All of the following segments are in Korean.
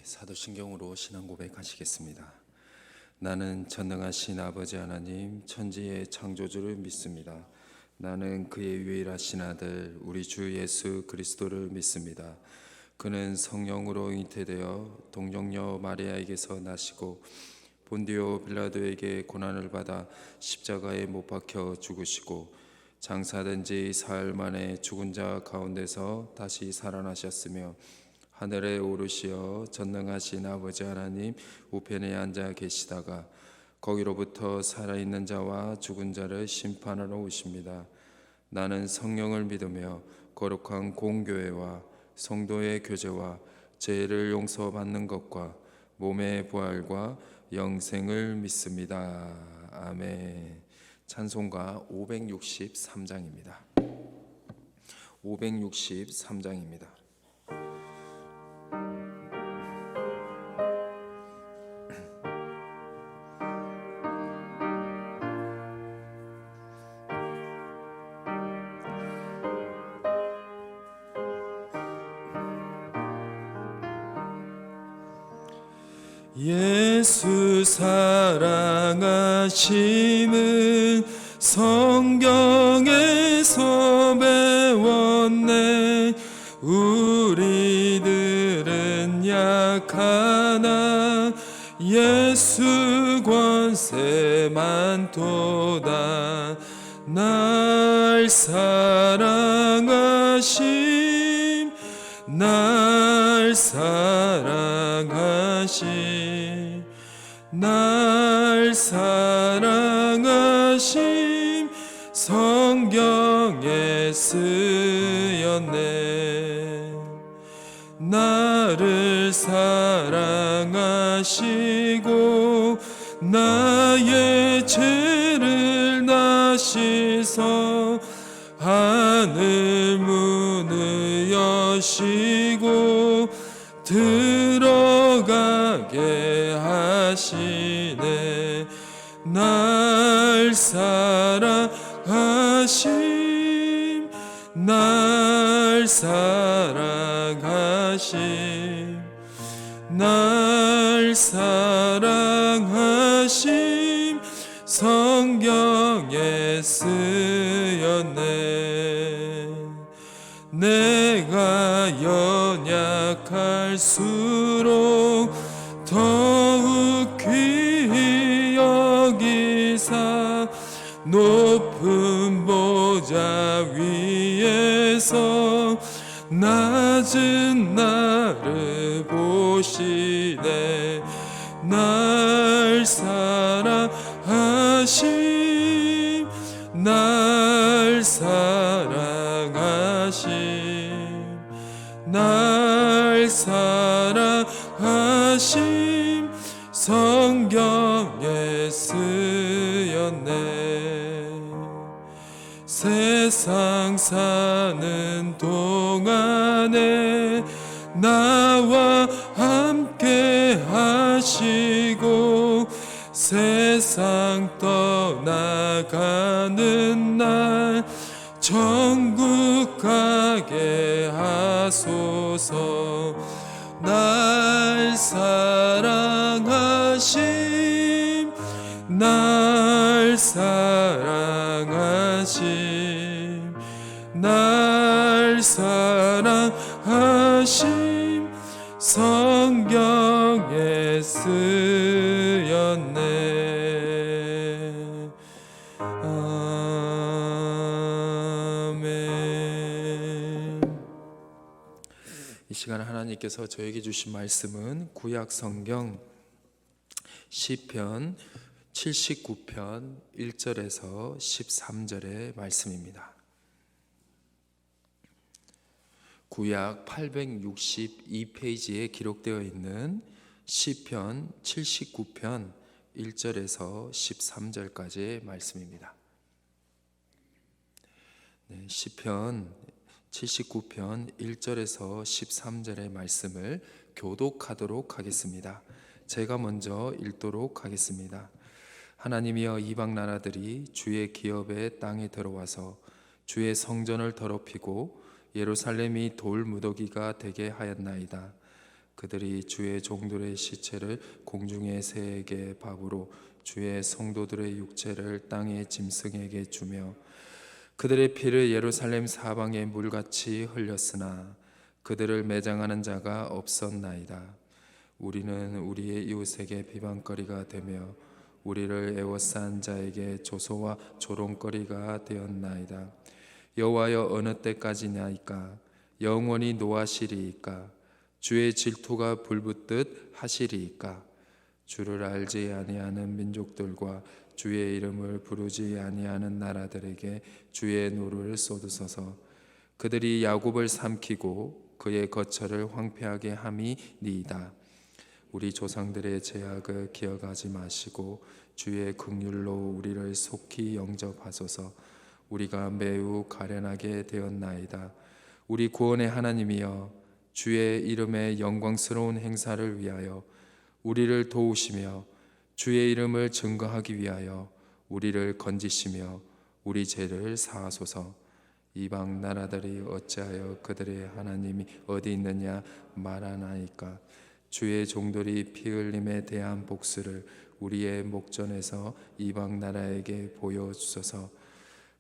사도신경으로 신앙 고백하시겠습니다. 나는 전능하신 아버지 하나님 천지의 창조주를 믿습니다. 나는 그의 유일하신 아들 우리 주 예수 그리스도를 믿습니다. 그는 성령으로 잉태되어 동정녀 마리아에게서 나시고 본디오 빌라도에게 고난을 받아 십자가에 못 박혀 죽으시고 장사된 지 사흘 만에 죽은 자 가운데서 다시 살아나셨으며 하늘에 오르시어 전능하신 아버지 하나님 우편에 앉아 계시다가 거기로부터 살아있는 자와 죽은 자를 심판하러 오십니다. 나는 성령을 믿으며 거룩한 공교회와 성도의 교제와 죄를 용서받는 것과 몸의 부활과 영생을 믿습니다. 아멘. 찬송가 563장입니다. 563장입니다. 예수 사랑하심은 성경에서 배웠네. 우리들은 약하나 예수 권세 많도다. 날 사랑하심 날 사랑하심 날 사랑하심 성경에 쓰였네. 나를 사랑하시고 나의 죄를 나시서 하늘 문을 여시고 들어가게 하시네. 날 사랑하심 날 사랑하심 날 사랑하심 성경에 쓰였네. 내가 연약할수록 더욱 귀히 여기사 높은 보좌 위에서 낮은 나를 보시네. 날 사랑하심 날 사랑하심 날 사랑하심 성경에 쓰였네. 세상 사는 동안에 나와 함께 하시고 세상 떠나가는 날 천국 가게 하소서. 날 사랑하심 날 사랑하심 날 사랑하심 성경에 쓰였네. 아멘. 이 시간 하나님께서 저에게 주신 말씀은 구약 성경 시편 79편 1절에서 13절의 말씀입니다. 구약 862페이지에 기록되어 있는 시편 79편 1절에서 13절까지의 말씀입니다. 시편 79편 1절에서 13절의 말씀을 교독하도록 하겠습니다. 제가 먼저 읽도록 하겠습니다. 하나님이여, 이방 나라들이 주의 기업의 땅에 들어와서 주의 성전을 더럽히고 예루살렘이 돌 무더기가 되게 하였나이다. 그들이 주의 종들의 시체를 공중의 새에게 밥으로 주의 성도들의 육체를 땅의 짐승에게 주며 그들의 피를 예루살렘 사방에 물같이 흘렸으나 그들을 매장하는 자가 없었나이다. 우리는 우리의 이웃에게 비방거리가 되며 우리를 애워싼 자에게 조소와 조롱거리가 되었나이다. 여호와여, 어느 때까지나이까? 영원히 노하시리이까? 주의 질투가 불붙듯 하시리이까? 주를 알지 아니하는 민족들과 주의 이름을 부르지 아니하는 나라들에게 주의 노를 쏟으소서. 그들이 야곱을 삼키고 그의 거처를 황폐하게 함이니이다. 우리 조상들의 죄악을 기억하지 마시고 주의 긍휼로 우리를 속히 영접하소서. 우리가 매우 가련하게 되었나이다. 우리 구원의 하나님이여, 주의 이름의 영광스러운 행사를 위하여 우리를 도우시며 주의 이름을 증거하기 위하여 우리를 건지시며 우리 죄를 사하소서. 이방 나라들이 어찌하여 그들의 하나님이 어디 있느냐 말하나이까? 주의 종들이 피 흘림에 대한 복수를 우리의 목전에서 이방 나라에게 보여주소서.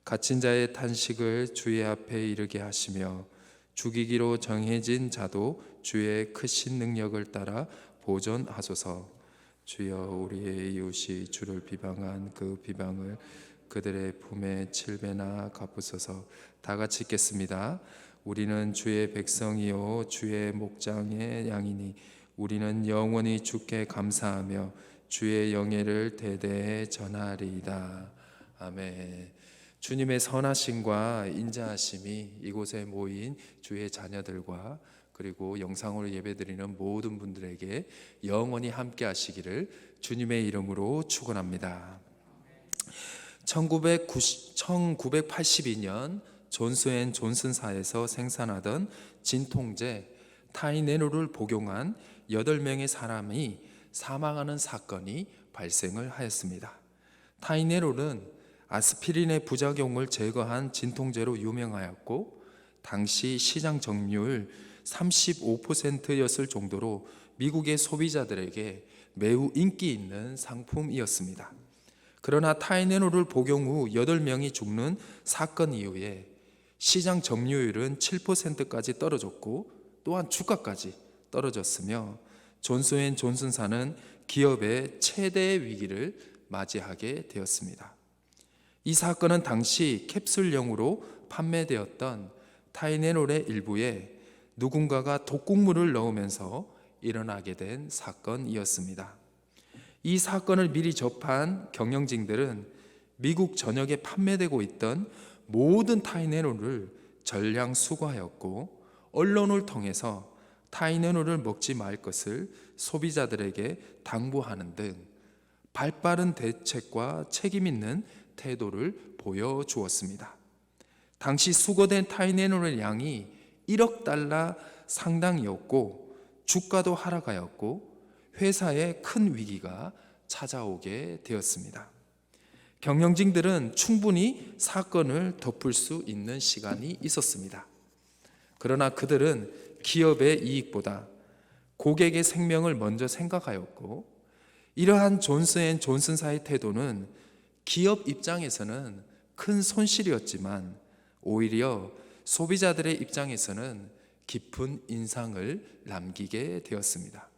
갇힌 자의 탄식을 주의 앞에 이르게 하시며 죽이기로 정해진 자도 주의 크신 능력을 따라 보존하소서. 주여, 우리의 이웃이 주를 비방한 그 비방을 그들의 품에 7배나 갚으소서. 다 같이 읽겠습니다. 우리는 주의 백성이요 주의 목장의 양이니 우리는 영원히 주께 감사하며 주의 영예를 대대에 전하리이다. 아멘. 주님의 선하심과 인자하심이 이곳에 모인 주의 자녀들과 그리고 영상으로 예배드리는 모든 분들에게 영원히 함께 하시기를 주님의 이름으로 축원합니다. 1982년 존슨앤존슨사에서 생산하던 진통제 타이네놀을 복용한 8명의 사람이 사망하는 사건이 발생을 하였습니다. 타이네놀은 아스피린의 부작용을 제거한 진통제로 유명하였고 당시 시장 점유율 35%였을 정도로 미국의 소비자들에게 매우 인기 있는 상품이었습니다. 그러나 타이네놀을 복용 후 8명이 죽는 사건 이후에 시장 점유율은 7%까지 떨어졌고 또한 주가까지 떨어졌으며 존슨앤존슨사는 기업의 최대 위기를 맞이하게 되었습니다. 이 사건은 당시 캡슐형으로 판매되었던 타이네놀의 일부에 누군가가 독극물을 넣으면서 일어나게 된 사건이었습니다. 이 사건을 미리 접한 경영진들은 미국 전역에 판매되고 있던 모든 타이네놀을 전량 수거하였고 언론을 통해서 타이네놀을 먹지 말 것을 소비자들에게 당부하는 등 발빠른 대책과 책임 있는 태도를 보여주었습니다. 당시 수거된 타이네놀의 양이 1억 달러 상당이었고 주가도 하락하였고 회사에 큰 위기가 찾아오게 되었습니다. 경영진들은 충분히 사건을 덮을 수 있는 시간이 있었습니다. 그러나 그들은 기업의 이익보다 고객의 생명을 먼저 생각하였고 이러한 존슨앤존슨사의 태도는 기업 입장에서는 큰 손실이었지만 오히려 소비자들의 입장에서는 깊은 인상을 남기게 되었습니다.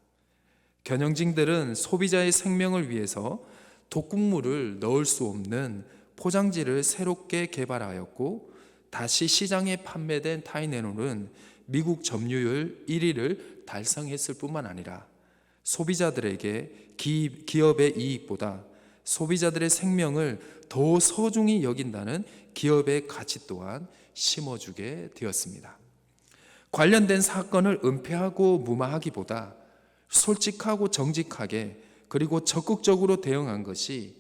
경영진들은 소비자의 생명을 위해서 독극물을 넣을 수 없는 포장지를 새롭게 개발하였고 다시 시장에 판매된 타이네놀은 미국 점유율 1위를 달성했을 뿐만 아니라 소비자들에게 기업의 이익보다 소비자들의 생명을 더 소중히 여긴다는 기업의 가치 또한 심어주게 되었습니다. 관련된 사건을 은폐하고 무마하기보다 솔직하고 정직하게 그리고 적극적으로 대응한 것이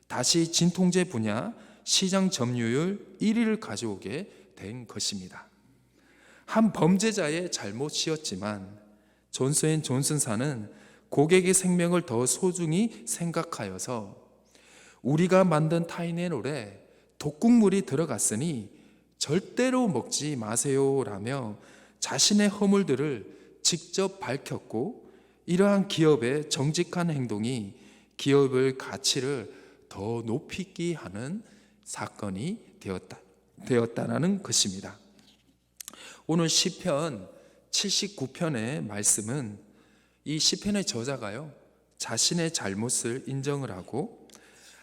다시 진통제 분야 시장 점유율 1위를 가져오게 된 것입니다. 한 범죄자의 잘못이었지만 존슨앤존슨사는 고객의 생명을 더 소중히 생각하여서 우리가 만든 타이네놀에 독극물이 들어갔으니 절대로 먹지 마세요라며 자신의 허물들을 직접 밝혔고 이러한 기업의 정직한 행동이 기업의 가치를 더 높이게 하는 사건이 되었다는 것입니다. 오늘 시편 79편의 말씀은 이 시편의 저자가요, 자신의 잘못을 인정을 하고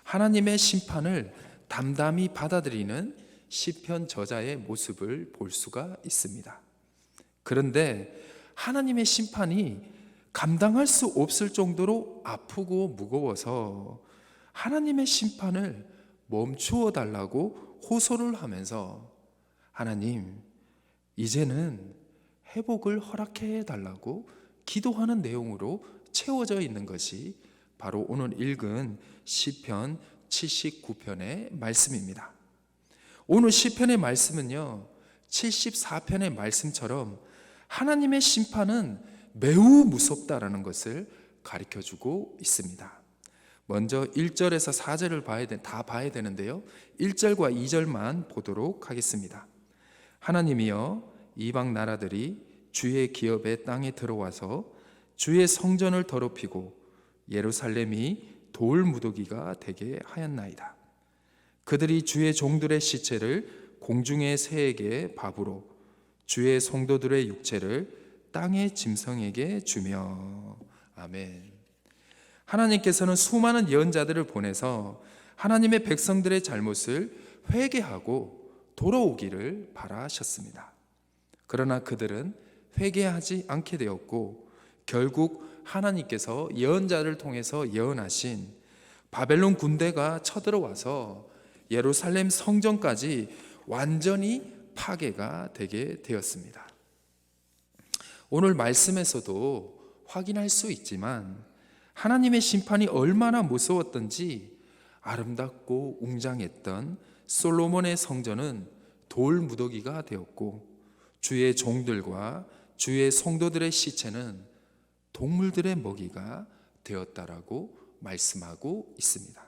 하나님의 심판을 담담히 받아들이는 시편 저자의 모습을 볼 수가 있습니다. 그런데 하나님의 심판이 감당할 수 없을 정도로 아프고 무거워서 하나님의 심판을 멈추어 달라고 호소를 하면서 하나님, 이제는 회복을 허락해 달라고 기도하는 내용으로 채워져 있는 것이 바로 오늘 읽은 시편 79편의 말씀입니다. 오늘 시편의 말씀은요, 74편의 말씀처럼 하나님의 심판은 매우 무섭다라는 것을 가르쳐주고 있습니다. 먼저 1절에서 4절을 다 봐야 되는데요, 1절과 2절만 보도록 하겠습니다. 하나님이여, 이방 나라들이 주의 기업의 땅에 들어와서 주의 성전을 더럽히고 예루살렘이 돌 무더기가 되게 하였나이다. 그들이 주의 종들의 시체를 공중의 새에게 밥으로 주의 성도들의 육체를 땅의 짐승에게 주며. 아멘. 하나님께서는 수많은 예언자들을 보내서 하나님의 백성들의 잘못을 회개하고 돌아오기를 바라셨습니다. 그러나 그들은 회개하지 않게 되었고 결국 하나님께서 예언자를 통해서 예언하신 바벨론 군대가 쳐들어와서 예루살렘 성전까지 완전히 파괴가 되게 되었습니다. 오늘 말씀에서도 확인할 수 있지만 하나님의 심판이 얼마나 무서웠던지 아름답고 웅장했던 솔로몬의 성전은 돌 무더기가 되었고 주의 종들과 주의 성도들의 시체는 동물들의 먹이가 되었다라고 말씀하고 있습니다.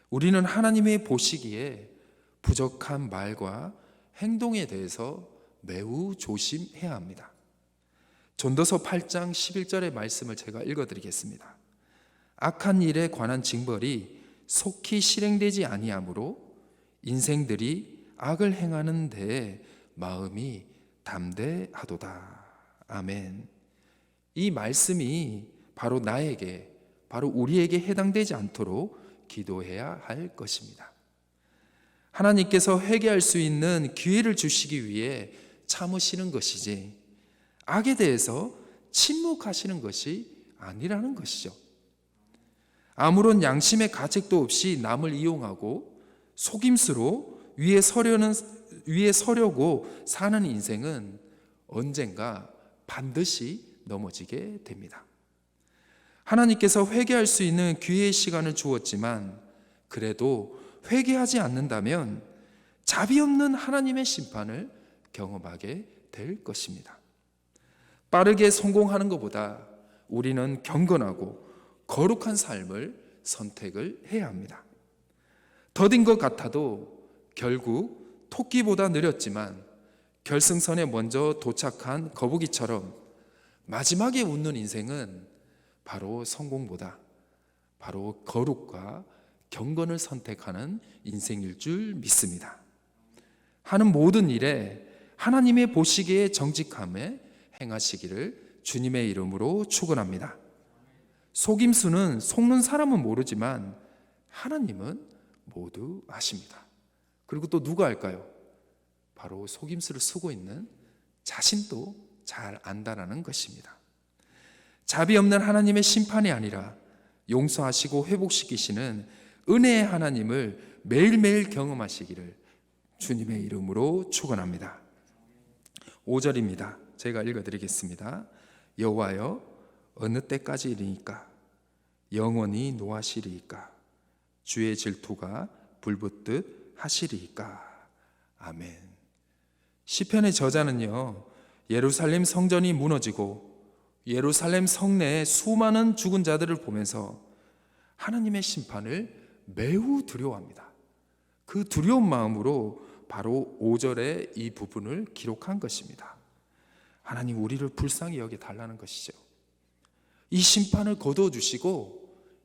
우리는 하나님의 보시기에 부족한 말과 행동에 대해서 매우 조심해야 합니다. 전도서 8장 11절의 말씀을 제가 읽어드리겠습니다. 악한 일에 관한 징벌이 속히 실행되지 아니하므로 인생들이 악을 행하는 데에 마음이 담대하도다. 아멘. 이 말씀이 바로 나에게, 바로 우리에게 해당되지 않도록 기도해야 할 것입니다. 하나님께서 회개할 수 있는 기회를 주시기 위해 참으시는 것이지 악에 대해서 침묵하시는 것이 아니라는 것이죠. 아무런 양심의 가책도 없이 남을 이용하고 속임수로 위에 서려고 사는 인생은 언젠가 반드시 넘어지게 됩니다. 하나님께서 회개할 수 있는 기회의 시간을 주었지만 그래도 회개하지 않는다면 자비 없는 하나님의 심판을 경험하게 될 것입니다. 빠르게 성공하는 것보다 우리는 경건하고 거룩한 삶을 선택을 해야 합니다. 더딘 것 같아도 결국 토끼보다 느렸지만 결승선에 먼저 도착한 거북이처럼 마지막에 웃는 인생은 바로 성공보다 바로 거룩과 경건을 선택하는 인생일 줄 믿습니다. 하는 모든 일에 하나님의 보시기에 정직함에 행하시기를 주님의 이름으로 축원합니다. 속임수는 속는 사람은 모르지만 하나님은 모두 아십니다. 그리고 또 누가 알까요? 바로 속임수를 쓰고 있는 자신도 잘 안다라는 것입니다. 자비 없는 하나님의 심판이 아니라 용서하시고 회복시키시는 은혜의 하나님을 매일매일 경험하시기를 주님의 이름으로 축원합니다. 5절입니다. 제가 읽어드리겠습니다. 여호와여, 어느 때까지이리까? 영원히 노하시리이까? 주의 질투가 불붙듯 하시리이까? 아멘. 시편의 저자는요, 예루살렘 성전이 무너지고 예루살렘 성내에 수많은 죽은 자들을 보면서 하나님의 심판을 매우 두려워합니다. 그 두려운 마음으로 바로 5절의 이 부분을 기록한 것입니다. 하나님 우리를 불쌍히 여겨 달라는 것이죠. 이 심판을 거두어주시고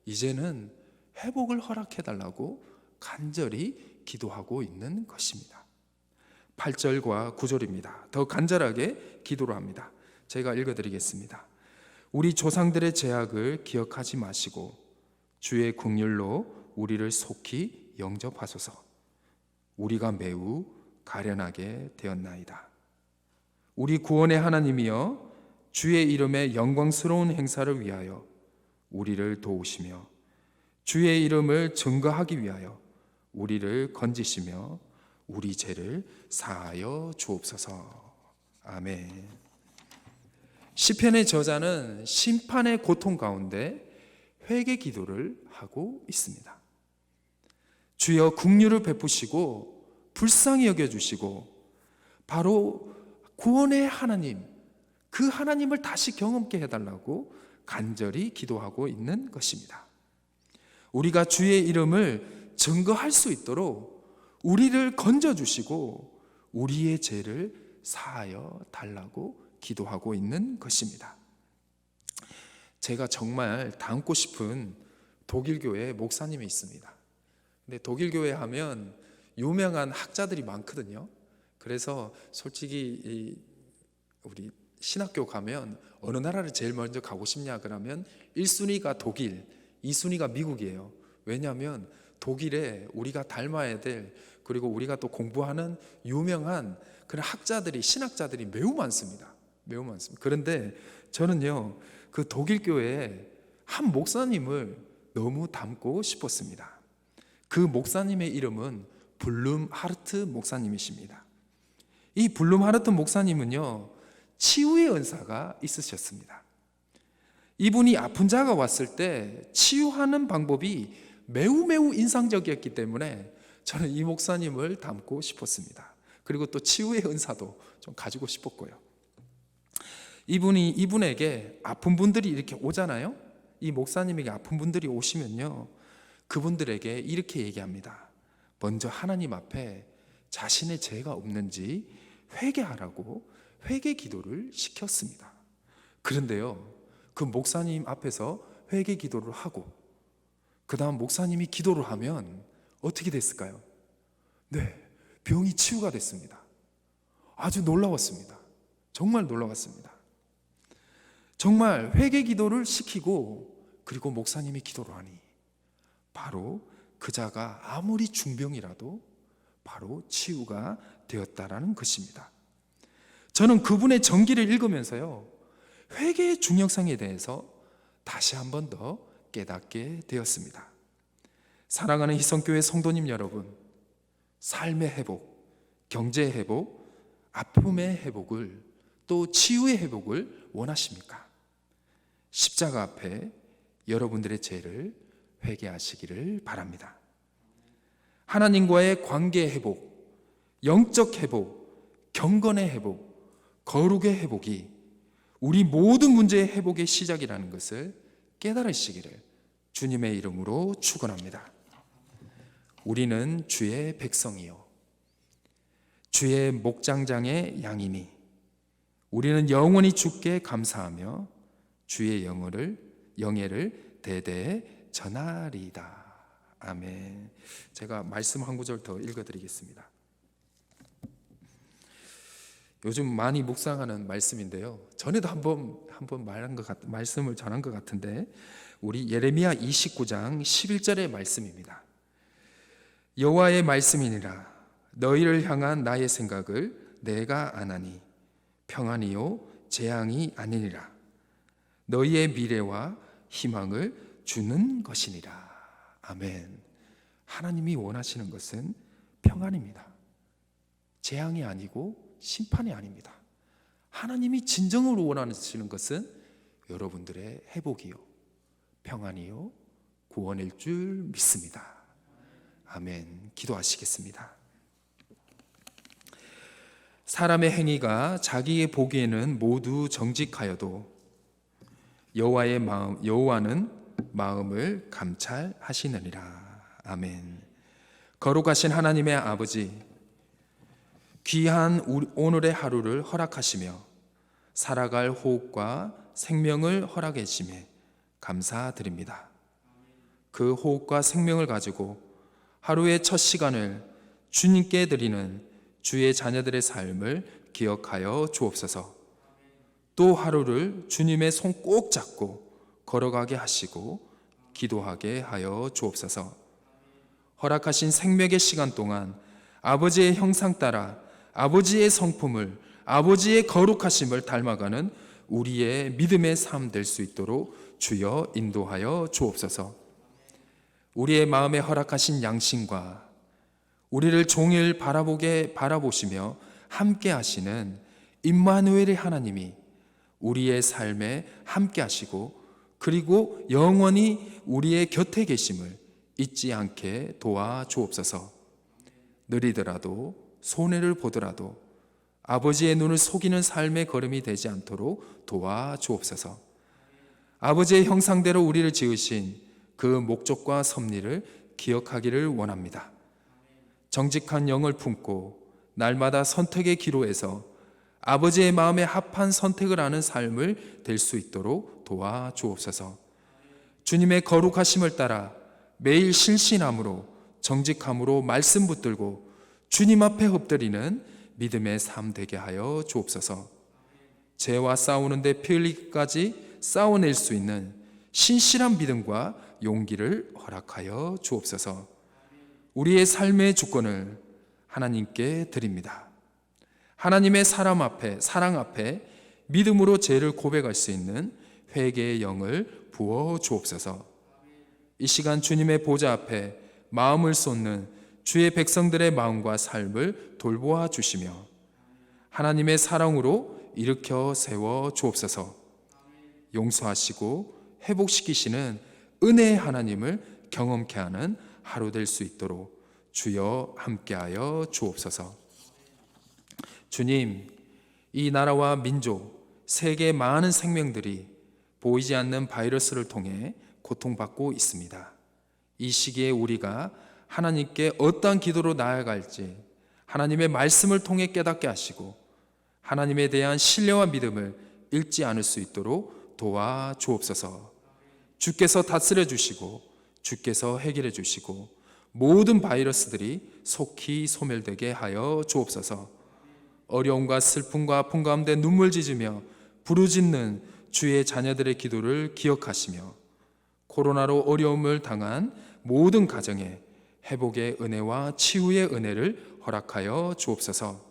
이제는 회복을 허락해 달라고 간절히 기도하고 있는 것입니다. 8절과 9절입니다. 더 간절하게 기도를 합니다. 제가 읽어드리겠습니다. 우리 조상들의 죄악을 기억하지 마시고 주의 긍휼로 우리를 속히 영접하소서. 우리가 매우 가련하게 되었나이다. 우리 구원의 하나님이여, 주의 이름의 영광스러운 행사를 위하여 우리를 도우시며 주의 이름을 증거하기 위하여 우리를 건지시며 우리 죄를 사하여 주옵소서. 아멘. 시편의 저자는 심판의 고통 가운데 회개 기도를 하고 있습니다. 주여 긍휼을 베푸시고 불쌍히 여겨주시고 바로 구원의 하나님, 그 하나님을 다시 경험케 해달라고 간절히 기도하고 있는 것입니다. 우리가 주의 이름을 증거할 수 있도록 우리를 건져주시고 우리의 죄를 사하여 달라고 기도하고 있는 것입니다. 제가 정말 닮고 싶은 독일교회 목사님이 있습니다. 근데 독일교회 하면 유명한 학자들이 많거든요. 그래서 솔직히 우리 신학교 가면 어느 나라를 제일 먼저 가고 싶냐 그러면 1순위가 독일, 2순위가 미국이에요. 왜냐하면 독일에 우리가 닮아야 될, 그리고 우리가 또 공부하는 유명한 그런 학자들이, 신학자들이 매우 많습니다. 매우 많습니다. 그런데 저는요, 그 독일 교회에 한 목사님을 너무 닮고 싶었습니다. 그 목사님의 이름은 블룸하르트 목사님이십니다. 이 블룸하르트 목사님은요, 치유의 은사가 있으셨습니다. 이분이 아픈 자가 왔을 때 치유하는 방법이 매우 인상적이었기 때문에 저는 이 목사님을 닮고 싶었습니다. 그리고 또 치유의 은사도 좀 가지고 싶었고요. 이분에게 아픈 분들이 이렇게 오잖아요. 이 목사님에게 아픈 분들이 오시면요, 그분들에게 이렇게 얘기합니다. 먼저 하나님 앞에 자신의 죄가 없는지 회개하라고 회개 기도를 시켰습니다. 그런데요, 그 목사님 앞에서 회개 기도를 하고 그 다음 목사님이 기도를 하면 어떻게 됐을까요? 네, 병이 치유가 됐습니다. 아주 놀라웠습니다. 정말 놀라웠습니다. 정말 회개 기도를 시키고 그리고 목사님이 기도를 하니 바로 그 자가 아무리 중병이라도 바로 치유가 되었다라는 것입니다. 저는 그분의 전기를 읽으면서요, 회개의 중요성에 대해서 다시 한 번 더 깨닫게 되었습니다. 사랑하는 희성교회 성도님 여러분, 삶의 회복, 경제의 회복, 아픔의 회복을, 또 치유의 회복을 원하십니까? 십자가 앞에 여러분들의 죄를 회개하시기를 바랍니다. 하나님과의 관계 회복, 영적 회복, 경건의 회복, 거룩의 회복이 우리 모든 문제의 회복의 시작이라는 것을 깨달으시기를 주님의 이름으로 축원합니다. 우리는 주의 백성이요, 주의 목장장의 양이니 우리는 영원히 주께 감사하며 주의 영예를 대대에 전하리이다. 아멘. 제가 말씀 한 구절 더 읽어드리겠습니다. 요즘 많이 묵상하는 말씀인데요, 전에도 한번 말씀을 전한 것 같은데, 우리 예레미야 29장 11절의 말씀입니다. 여호와의 말씀이니라. 너희를 향한 나의 생각을 내가 아나니 평안이요 재앙이 아니니라. 너희의 미래와 희망을 주는 것이니라. 아멘. 하나님이 원하시는 것은 평안입니다. 재앙이 아니고 심판이 아닙니다. 하나님이 진정으로 원하시는 것은 여러분들의 회복이요, 평안이요, 구원일 줄 믿습니다. 아멘. 기도하시겠습니다. 사람의 행위가 자기의 보기에는 모두 정직하여도 여호와는 마음을 감찰하시느니라. 아멘. 거룩하신 하나님의 아버지, 귀한 오늘의 하루를 허락하시며 살아갈 호흡과 생명을 허락해 주심에 감사드립니다. 그 호흡과 생명을 가지고 하루의 첫 시간을 주님께 드리는 주의 자녀들의 삶을 기억하여 주옵소서. 또 하루를 주님의 손 꼭 잡고 걸어가게 하시고 기도하게 하여 주옵소서. 허락하신 생명의 시간 동안 아버지의 형상 따라 아버지의 성품을, 아버지의 거룩하심을 닮아가는 우리의 믿음의 삶 될 수 있도록 주여 인도하여 주옵소서. 우리의 마음에 허락하신 양심과 우리를 종일 바라보시며 함께 하시는 임마누엘의 하나님이 우리의 삶에 함께 하시고 그리고 영원히 우리의 곁에 계심을 잊지 않게 도와주옵소서. 느리더라도 손해를 보더라도 아버지의 눈을 속이는 삶의 걸음이 되지 않도록 도와주옵소서. 아버지의 형상대로 우리를 지으신 그 목적과 섭리를 기억하기를 원합니다. 정직한 영을 품고 날마다 선택의 기로에서 아버지의 마음에 합한 선택을 하는 삶을 될 수 있도록 도와주옵소서. 주님의 거룩하심을 따라 매일 신실함으로 정직함으로 말씀 붙들고 주님 앞에 엎드리는 믿음의 삶 되게 하여 주옵소서. 죄와 싸우는데 피 흘리기까지 싸워낼 수 있는 신실한 믿음과 용기를 허락하여 주옵소서. 우리의 삶의 주권을 하나님께 드립니다. 하나님의 사랑 앞에 믿음으로 죄를 고백할 수 있는 회개의 영을 부어 주옵소서. 이 시간 주님의 보좌 앞에 마음을 쏟는 주의 백성들의 마음과 삶을 돌보아 주시며 하나님의 사랑으로 일으켜 세워 주옵소서. 용서하시고 회복시키시는 은혜의 하나님을 경험케 하는 하루 될 수 있도록 주여 함께하여 주옵소서. 주님, 이 나라와 민족, 세계 많은 생명들이 보이지 않는 바이러스를 통해 고통받고 있습니다. 이 시기에 우리가 하나님께 어떠한 기도로 나아갈지 하나님의 말씀을 통해 깨닫게 하시고 하나님에 대한 신뢰와 믿음을 잃지 않을 수 있도록 도와주옵소서. 주께서 다스려 주시고 주께서 해결해 주시고 모든 바이러스들이 속히 소멸되게 하여 주옵소서. 어려움과 슬픔과 아픔 가운데 눈물 짖으며 부르짖는 주의 자녀들의 기도를 기억하시며 코로나로 어려움을 당한 모든 가정에 회복의 은혜와 치유의 은혜를 허락하여 주옵소서.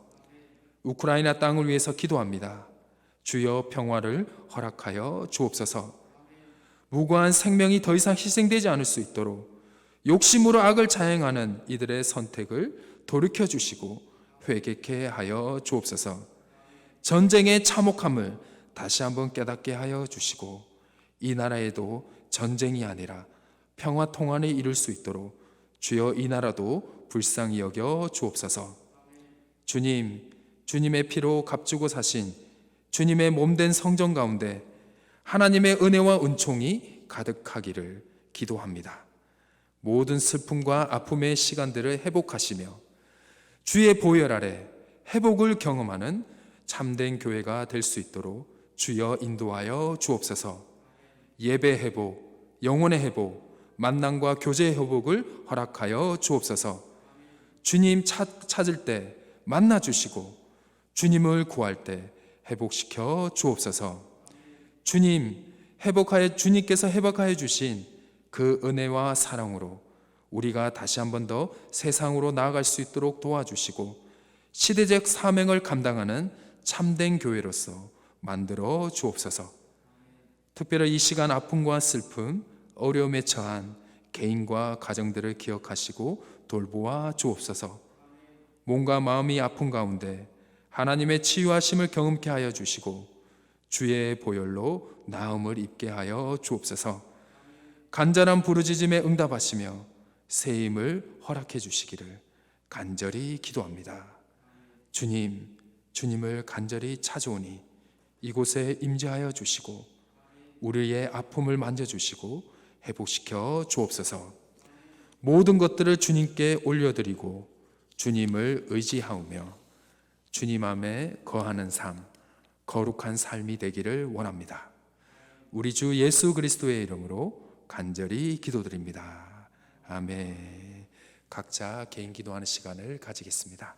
우크라이나 땅을 위해서 기도합니다. 주여 평화를 허락하여 주옵소서. 무고한 생명이 더 이상 희생되지 않을 수 있도록 욕심으로 악을 자행하는 이들의 선택을 돌이켜 주시고 회개케 하여 주옵소서. 전쟁의 참혹함을 다시 한번 깨닫게 하여 주시고 이 나라에도 전쟁이 아니라 평화 통안을 이룰 수 있도록 주여 이 나라도 불쌍히 여겨 주옵소서. 주님, 주님의 피로 값주고 사신 주님의 몸된 성전 가운데 하나님의 은혜와 은총이 가득하기를 기도합니다. 모든 슬픔과 아픔의 시간들을 회복하시며 주의 보혈 아래 회복을 경험하는 참된 교회가 될 수 있도록 주여 인도하여 주옵소서. 예배 회복, 영혼의 회복, 만남과 교제 회복을 허락하여 주옵소서. 주님 찾을 때 만나 주시고 주님을 구할 때 회복시켜 주옵소서. 주님께서 회복하여 주신 그 은혜와 사랑으로 우리가 다시 한 번 더 세상으로 나아갈 수 있도록 도와주시고 시대적 사명을 감당하는 참된 교회로서 만들어 주옵소서. 특별히 이 시간 아픔과 슬픔, 어려움에 처한 개인과 가정들을 기억하시고 돌보아 주옵소서. 몸과 마음이 아픈 가운데 하나님의 치유하심을 경험케 하여 주시고 주의 보혈로 나음을 입게 하여 주옵소서. 간절한 부르짖음에 응답하시며 새 힘을 허락해 주시기를 간절히 기도합니다. 주님을 간절히 찾아오니 이곳에 임재하여 주시고 우리의 아픔을 만져주시고 회복시켜 주옵소서. 모든 것들을 주님께 올려드리고 주님을 의지하오며 주님 안에 거하는 삶, 거룩한 삶이 되기를 원합니다. 우리 주 예수 그리스도의 이름으로 간절히 기도드립니다. 아멘. 각자 개인 기도하는 시간을 가지겠습니다.